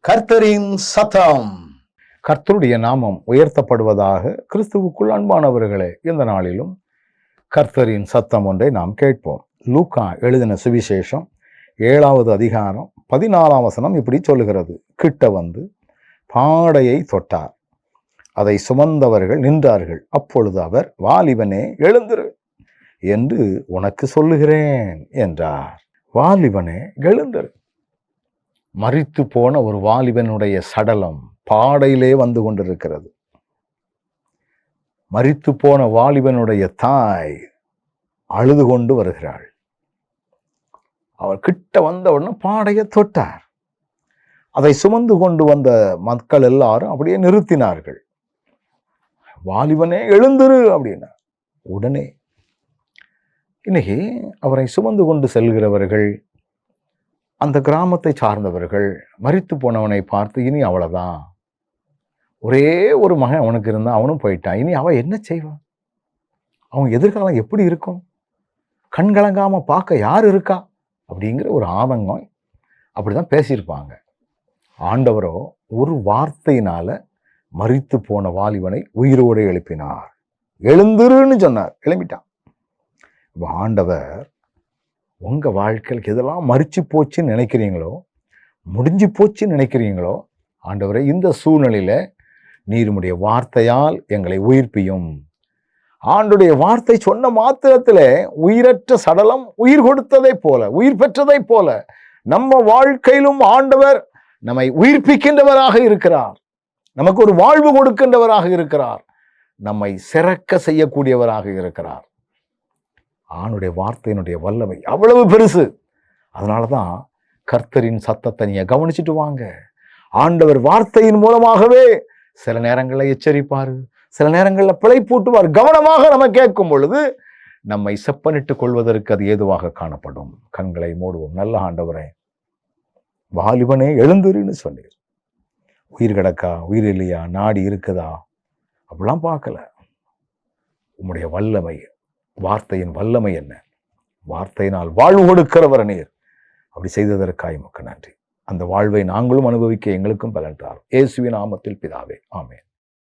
கர்த்தரின் சத்தம். கர்த்தருடைய நாமம் உயர்த்தப்படுவதாக. கிறிஸ்துவுக்குள் அன்பானவர்களே, இந்த நாளிலும் கர்த்தரின் சத்தம் ஒன்றை நாம் கேட்போம். லூக்கா எழுதின சுவிசேஷம் 7வது அதிகாரம் 14ஆம் வசனம் இப்படி சொல்லுகிறது. கிட்ட வந்து பாடையை தொட்டார். அதை சுமந்தவர்கள் நின்றார்கள். அப்பொழுது அவர், வாலிபனே எழுந்திரு என்று உனக்கு சொல்லுகிறேன் என்றார். வாலிபனே எழுந்திரு. மரித்து போன ஒரு வாலிபனுடைய சடலம் பாடையிலே வந்து கொண்டிருக்கிறது. மரித்து போன வாலிபனுடைய தாய் அழுது கொண்டு வருகிறாள். அவர் கிட்ட வந்த உடனே பாடையை தொட்டார். அதை சுமந்து கொண்டு வந்த மக்கள் எல்லாரும் அப்படியே நிறுத்தினார்கள். வாலிபனே எழுந்திரு அப்படின்னா உடனே. இன்னைக்கு அவரை சுமந்து கொண்டு செல்கிறவர்கள், அந்த கிராமத்தை சார்ந்தவர்கள் மரித்து போனவனை பார்த்து, இனி அவ்வளவுதான், ஒரே ஒரு மகன் அவனுக்கு இருந்தான், அவனும் போயிட்டான், இனி அவன் என்ன செய்வான், அவன் எதிர்காலம் எப்படி இருக்கும், கண்கலங்காம பார்க்க யார் இருக்கா அப்படிங்கிற ஒரு ஆதங்கம் அப்படிதான் பேசியிருப்பாங்க. ஆண்டவரோ ஒரு வார்த்தையினால மரித்து போன வாலிபனை உயிரோடு எழுப்பினார். எழுந்துருன்னு சொன்னார், எழுப்பிட்டான். ஆண்டவர் உங்க வாழ்க்கையில் எதெல்லாம் மரிச்சு போச்சுன்னு நினைக்கிறீங்களோ, முடிஞ்சு போச்சுன்னு நினைக்கிறீங்களோ, ஆண்டவரே இந்த சூழ்நிலையில நீருடைய வார்த்தையால் எங்களை உயிர்ப்பியும். ஆண்டுடைய வார்த்தை சொன்ன மாத்திரத்திலே உயிரற்ற சடலம் உயிர் கொடுத்ததை போல, உயிர் பெற்றதை போல நம்ம வாழ்க்கையிலும் ஆண்டவர் நம்மை உயிர்ப்பிக்கின்றவராக இருக்கிறார். நமக்கு ஒரு வாழ்வு கொடுக்கின்றவராக இருக்கிறார். நம்மை சிறக்க செய்யக்கூடியவராக இருக்கிறார். ஆணுடைய வார்த்தையினுடைய வல்லமை அவ்வளவு பெருசு. அதனாலதான் கர்த்தரின் சத்தத்தை நீங்க கவனிச்சுட்டு வாங்க. ஆண்டவர் வார்த்தையின் மூலமாகவே சில நேரங்களில் எச்சரிப்பாரு, சில நேரங்களில் பிழைப்பூட்டுவார். கவனமாக நம்ம கேட்கும் பொழுது நம்மை செப்பனிட்டுக் கொள்வதற்கு அது ஏதுவாக காணப்படும். கண்களை மூடுவோம். நல்ல ஆண்டவரே, வாலிபனே எழுந்துருன்னு சொன்னீர். உயிர் கிடக்கா, உயிர் இல்லையா, நாடி இருக்குதா, அப்படிலாம் பார்க்கல. உம்முடைய வல்லமை, வார்த்தையின் வல்லமை என்ன, வார்த்தையினால் வாழ்வு கொடுக்கிறவர் நீர். அப்படி செய்ததற்காக உமக்கு நன்றி. அந்த வாழ்வை நாங்களும் அனுபவிக்க எங்களுக்கும் பலன் தாரும். இயேசுவின் நாமத்தில் பிதாவே, ஆமென்.